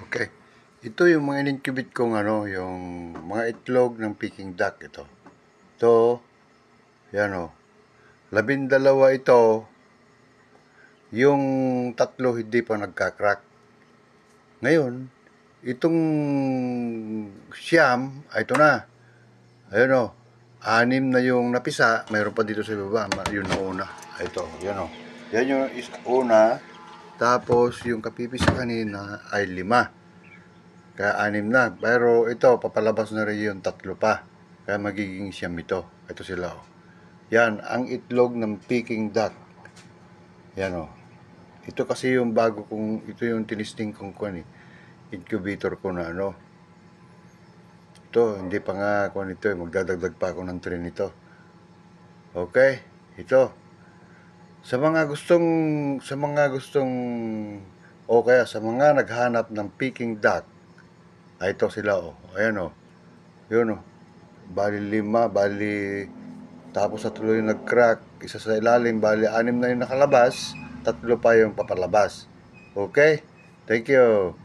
Okay. Ito yung mga in-incubate kong yung mga itlog ng Peking duck ito. Ito, yan o. 12 ito, yung 3 hindi pa nagka-crack. Ngayon, itong siyam, ito na. Ayun o. 6 na yung napisa, mayroon pa dito sa baba, yun na una. Ito, yan o. Yan yung una, tapos yung kapipis kanina ay 5. Kaya 6 na. Pero ito, papalabas na rin yung 3 pa. Kaya magiging siyam ito. Ito sila o. Yan, ang itlog ng Peking duck. Yan o. Ito kasi yung bago kong, ito yung tinisting kong incubator ko na Ito, hindi pa nga ito, magdadagdag pa ako ng tray nito. Okay, ito. Sa mga gustong o kaya sa mga naghanap ng Peking duck, ay ito sila o. Ayan o. Yun o. Bali 5, tapos sa tuloy nag-crack, isa sa ilalim, bali 6 na yung nakalabas, 3 pa yung papalabas. Okay? Thank you.